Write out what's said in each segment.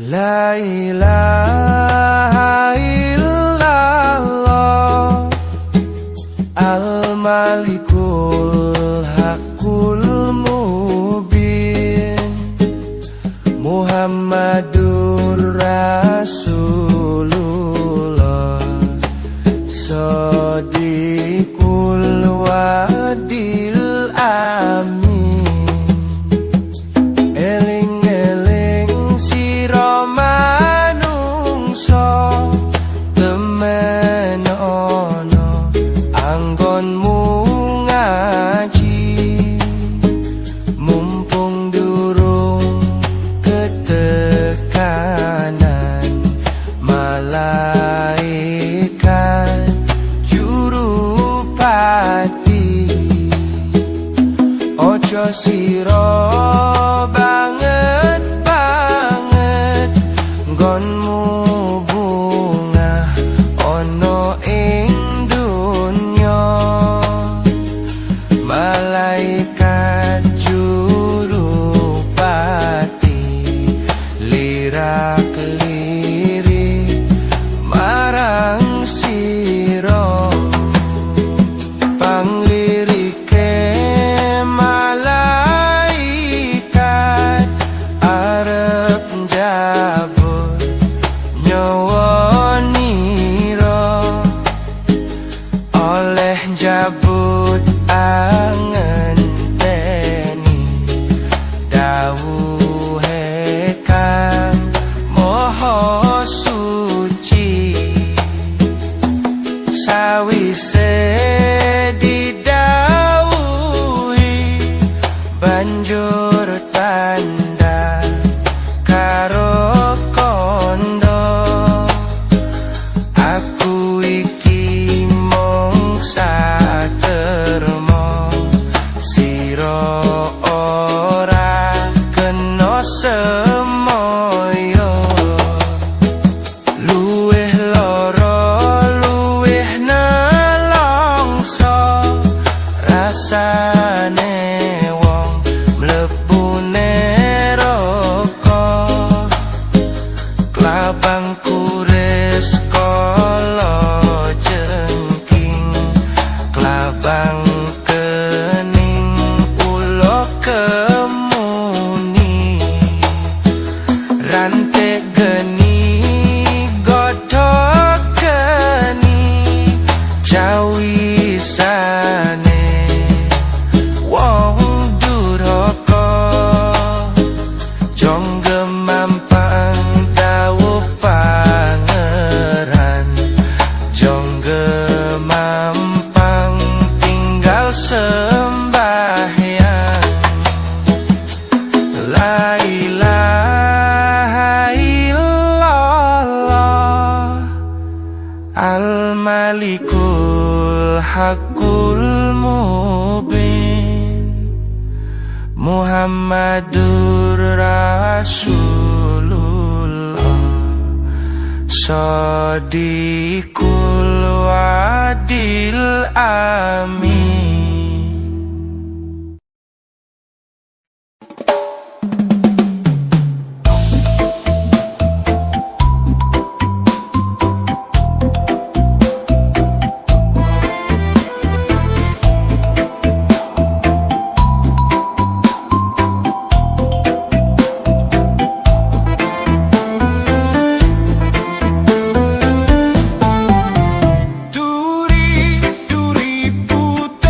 La ilaha illallah Al-Malikul Haqqul Mubin Muhammadur Rasulullah Shadiqul Wadil Amin Eling-eling sira manungsa temen ana anggonmu ngaji mumpung durung ketekanan malaikat jurupati ojo sira banget nggonmu bungah ono ing dunya malaikat jurupati lirak-lirik marang sira panglirike malaikat arep njabut nyawa nira oleh njabut angenteni dawuhe kang maha suci sawise didhawuhi banjur tanda karo kondo aku iki mung satermo sira ora kena semoyo luwih lara luwih nelongso rasane wong mlebu neraka klabang kures kala jengking klabang kening ulo kemuni rantek geni godhok geni jawisane wong durhaka jongge mampang dawuh pangeran jongge mampang tinggal sembahyang la ilaha illallah Al-Malikul Haqqul Mubin Muhammadur Rasulullah Shadiqul Wadil Amin Duri, duri putra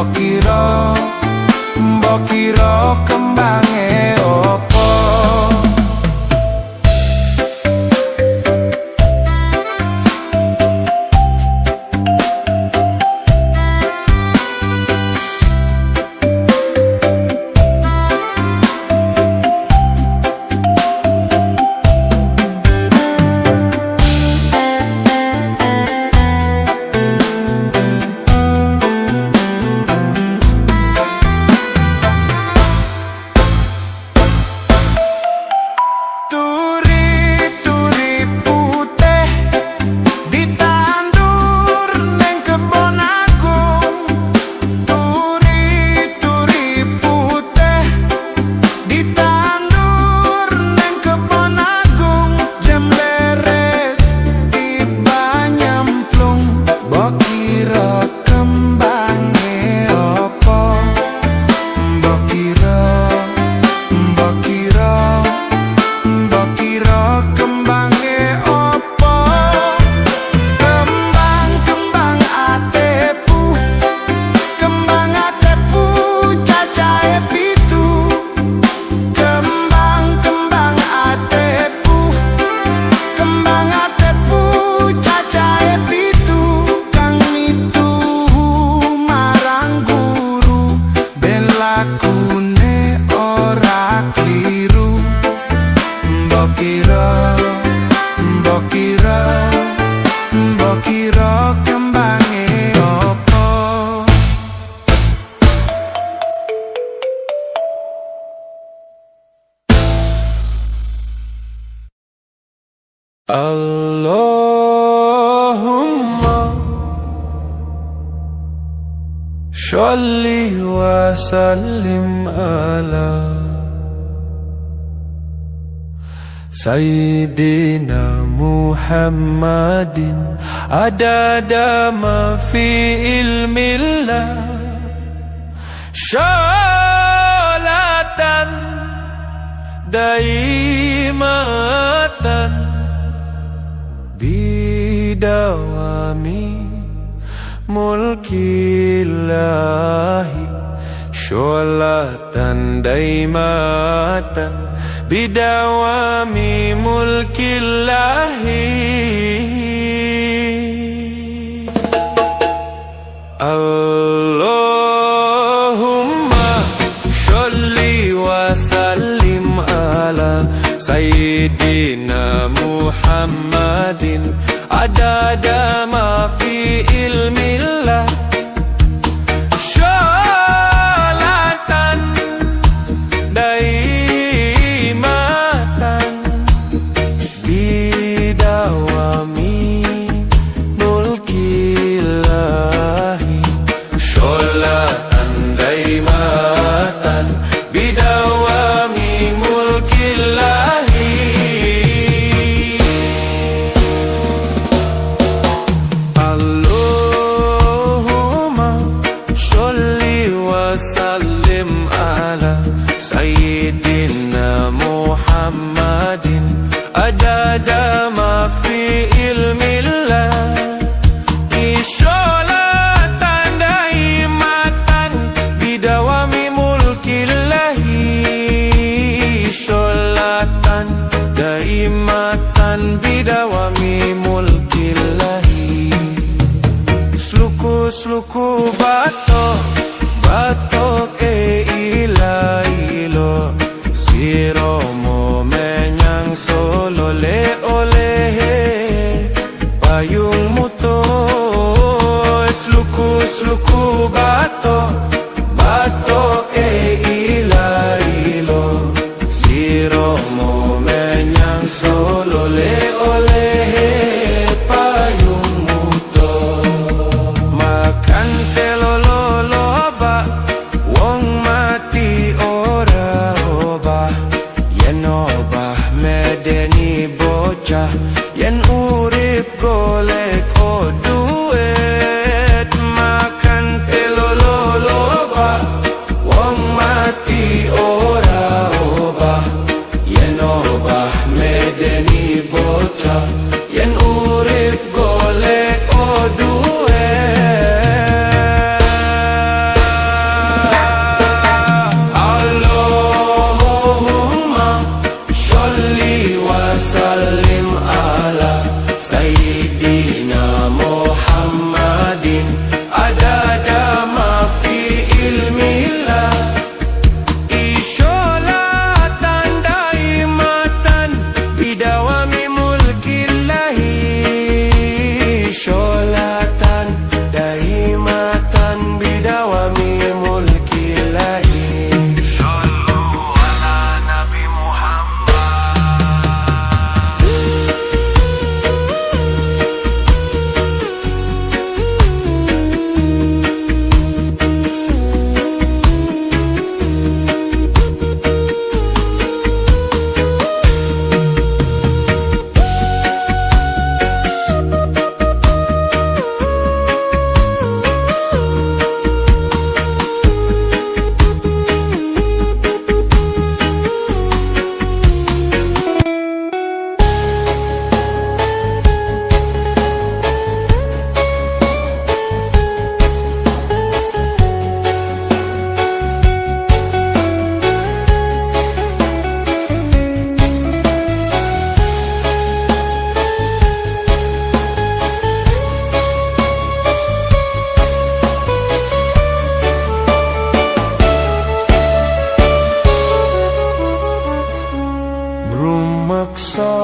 mbok kira kembange opo. Mbok kira kembange opo. Allahumma sholli wa sallim ala Sayyidina Muhammadin adada ma fi ilmillah sholatan daimatan bidawami mulkillahi sholatan daimatan bidawami mulkillahi. Allahumma sholli wa sallim ala Sayyidina Muhammadin adada ma fi ilmillah sholatan daimatan bidawami mulkillahi sholatan daimatan bidawami mulkillahi. Allahumma sholli wa sallim ala Sayyidina Muhammadin adada ma fi ilmillah sholatan daimatan bidawami mulkillahi sholatan daimatan bidawami mulkillahi. Sluku batok ilo siromo menyang solo le olehe payung muto. Sluku batok ilo siromo menyang solo le olehe payung muto. Makan telolo loba wong dawami mulki ilahi. Sallu ala Nabi Muhammad. Rumeksa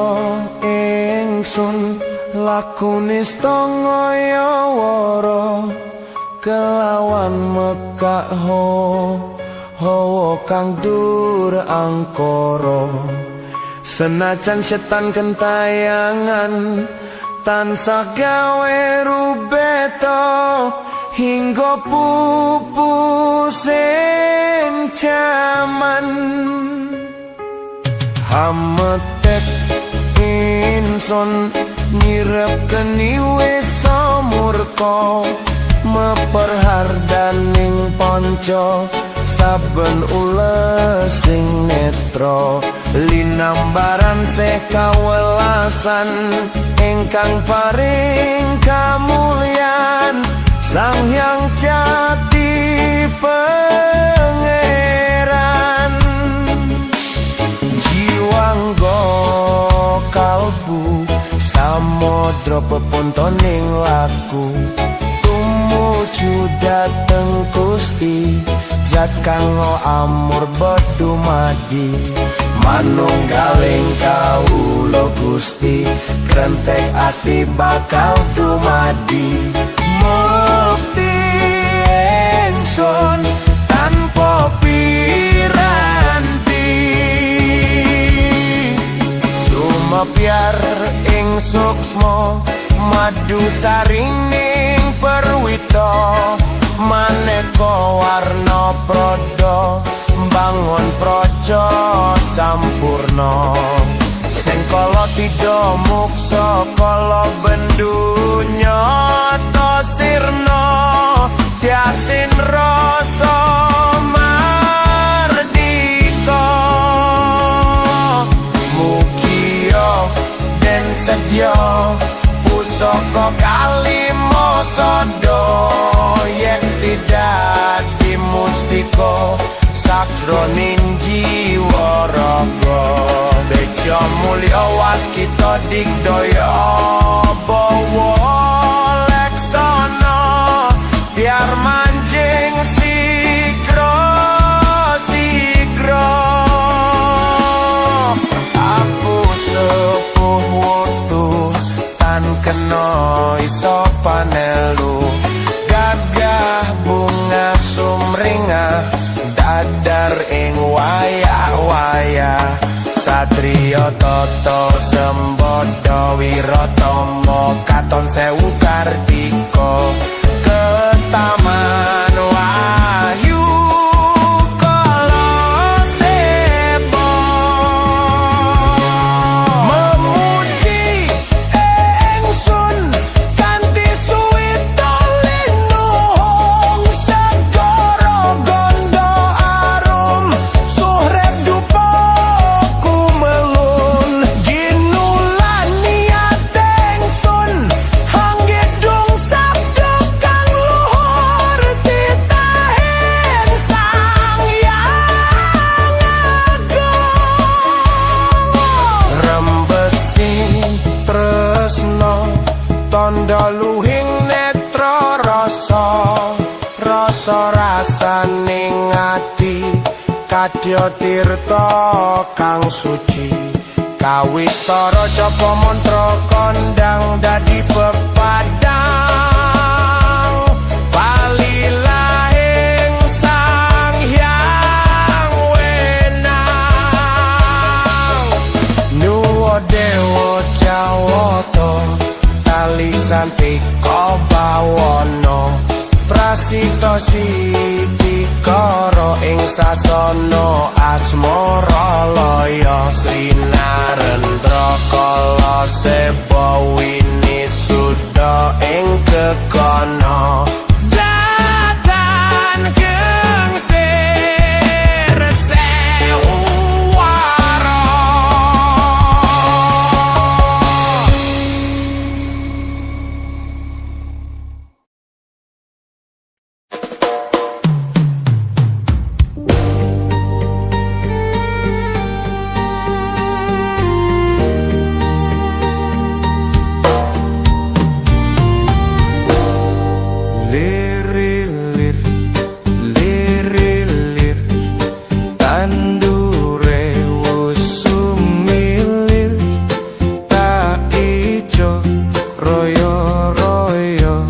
ingsun lakune stangaya wara kelawan mekak hawa kang dur angkara. Senajan setan kentayangan tansah gawe rubeta hingga pupusing jaman. Hametek insun nyirep keni wis murka meperhardaning panca saben ules sing netra linambaran seh kawelasan ingkang paring kamulyan Sang Hyang Jati Pangeran. Jiwangga kalbu samodra pepuntoning laku tumuju dhateng Gusti zat kang amur bedumadi manunggaling kawula Gusti krentek ati bakal dumadi mukti ingsun tanpa piranti sumebyar ing suksma madu sarining perwita maneka warna prada bangun praja sampurna sing kala tidha muksa kala bendunya ta sirna tiasin rasa mardika mugia den sedya pusaka kalima sada yen tidak dimustika sakjroning jiwa raga beja mulya waskita digdaya bawa leksana biar manjing sigra sigra apu sepuh wektu tan kena iso panelu gagah bunga sumringah dadar ing wayah-wayah satriya tata sembada wiratama katon sewu kartika ketaman wahyu kala seba memuji ingsun kanthi suwita linuhung segara gondo arum suhrep dupa kumelun ginulan niat ingsun hanggedung sabda kang luhur titahen Sang Hyang Agung rembesi tresna tandha luhing netra rasa rasaning ati kadya tirta kang suci kawistara japa mantra kondang dadi pepadang bali lahe cantik bawana prasita Sidikara ing sasana asmara laya Srinarendra kala seba winisuda ing kekana datan gengsir sewara. Lir-lir, lir-lir, tandure wus sumilir, tak ijo royo-royo,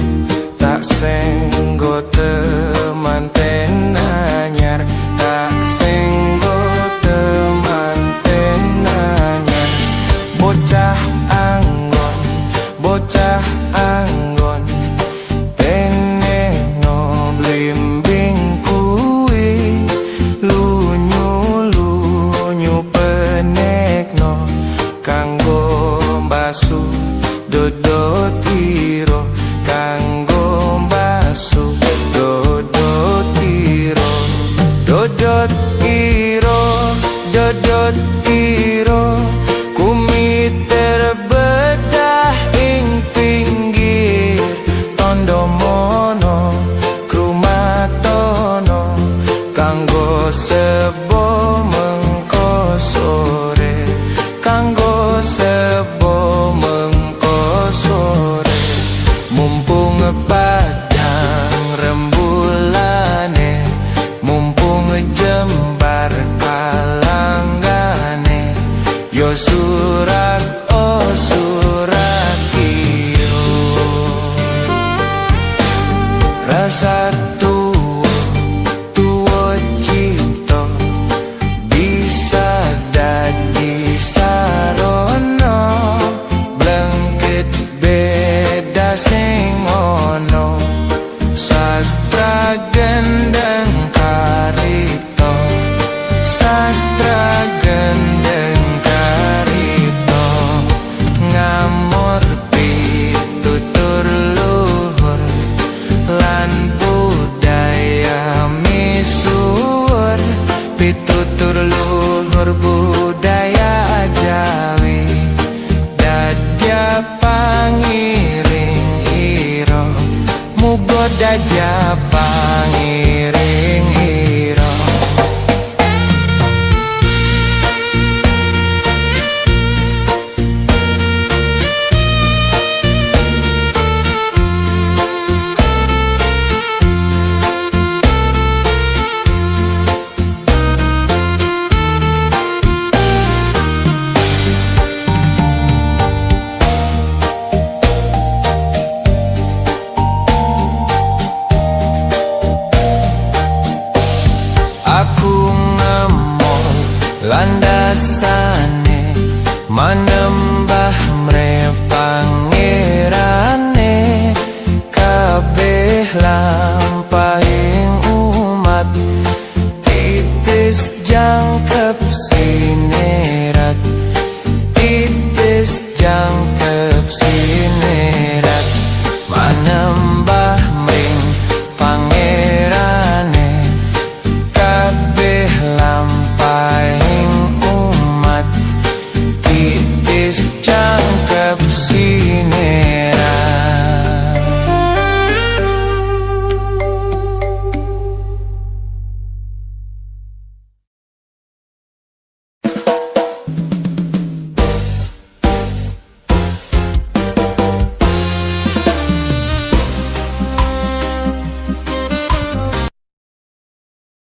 tak senggo temanten anyar, tak senggo temanten anyar. Bocah anggon, bocah anggon, blimbing kuwi lunyu-lunyu penekno kanggo mbasu dodotiro kanggo mbasu dodotiro dodotiro dodotiro kumit terbedah ing pinggir tondo mono krumatono kanggo sebo mengko sore kanggo sebo mengko sore mumpung padang rembulane mumpung jembar kalanggane yo surat oh surat iyo rasa tuwa cipta bisa dadi sarana blengket beda sing ono sastra gendeng karito sastra gendeng karito ngamor pitutur luhur lan budaya misuwur pitutur luhur budaya Jawi dadya pangiring ira muga dadya pangiring ira. Aku ngemol landasane mana